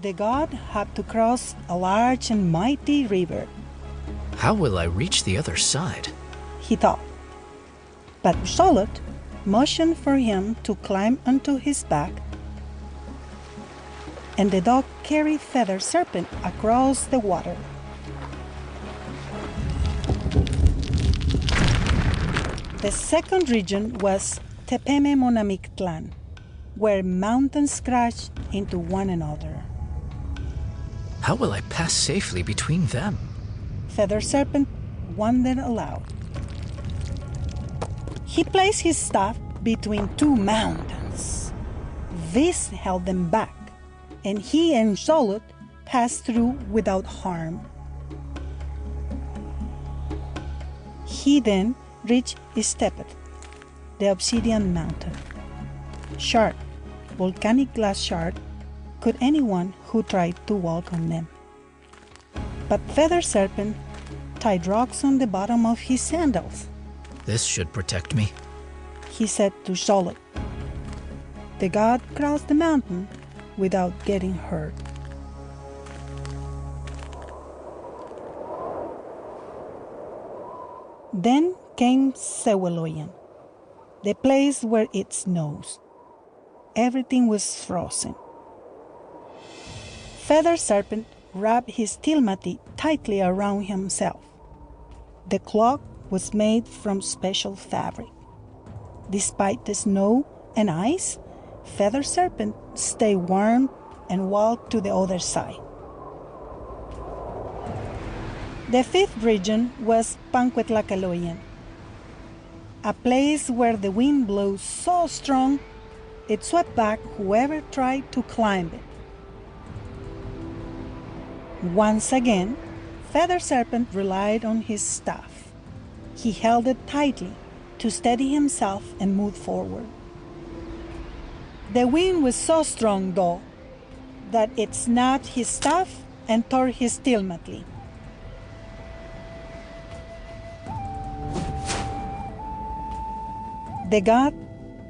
the god had to cross a large and mighty river. How will I reach the other side? He thought. But Charlotte motioned for him to climb onto his back, and the dog carried Feathered Serpent across the water. The second region was Mictlan, where mountains crashed into one another. How will I pass safely between them? Feathered Serpent wondered aloud. He placed his staff between two mountains. This held them back, and he and Charlotte passed through without harm. He then reached Istepet, the obsidian mountain. Sharp, volcanic glass shard could anyone who tried to walk on them. But Feathered Serpent tied rocks on the bottom of his sandals. This should protect me, he said to Charlotte. The god crossed the mountain without getting hurt. Then came Seweloyan, the place where it snows. Everything was frozen. Feathered Serpent wrapped his tilmati tightly around himself. The cloak was made from special fabric. Despite the snow and ice, Feathered Serpent stayed warm and walked to the other side. The fifth region was Quetzalcoatl, a place where the wind blew so strong it swept back whoever tried to climb it. Once again, Feathered Serpent relied on his staff. He held it tightly to steady himself and move forward. The wind was so strong, though, that it snapped his staff and tore his tilmati. The god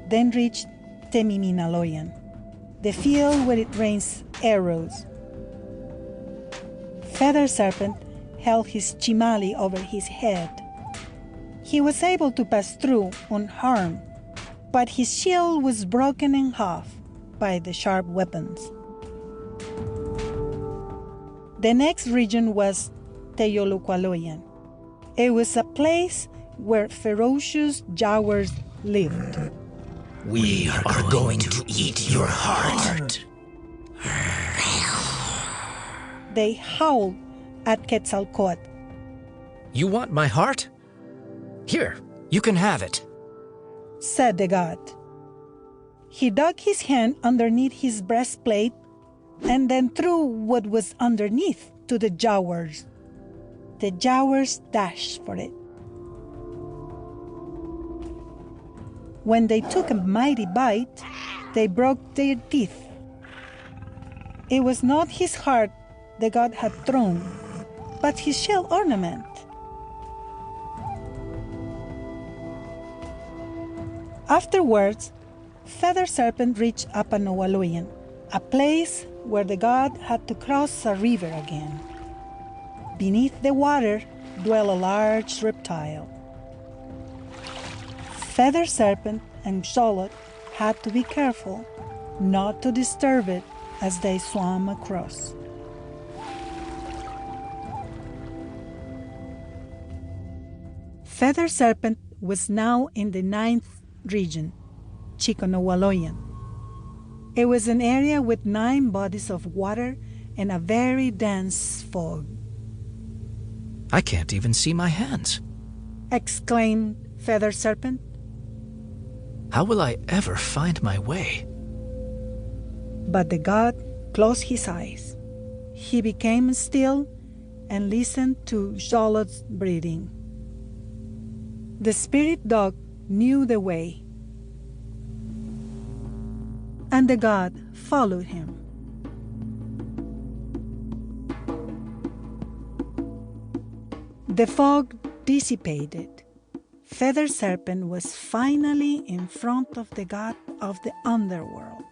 then reached Temiminaloyan, the field where it rains arrows. Feathered Serpent held his chimali over his head. He was able to pass through unharmed, but his shield was broken in half by the sharp weapons. The next region was Teyoluqualoyan. It was a place where ferocious jaguars lived. We are going to eat your heart. They howled at Quetzalcoatl. You want my heart? Here, you can have it, said the god. He dug his hand underneath his breastplate and then threw what was underneath to the jaguars. The jaguars dashed for it. When they took a mighty bite, they broke their teeth. It was not his heart the god had thrown, but his shell ornament. Afterwards, Feathered Serpent reached Apanowaloyan, a place where the god had to cross a river again. Beneath the water dwelled a large reptile. Feathered Serpent and Charlotte had to be careful not to disturb it as they swam across. Feathered Serpent was now in the ninth region, Chiconowaloyan. It was an area with 9 bodies of water and a very dense fog. I can't even see my hands, exclaimed Feathered Serpent. How will I ever find my way? But the god closed his eyes. He became still and listened to Charlotte's breathing. The spirit dog knew the way, and the god followed him. The fog dissipated. Feathered Serpent was finally in front of the god of the underworld.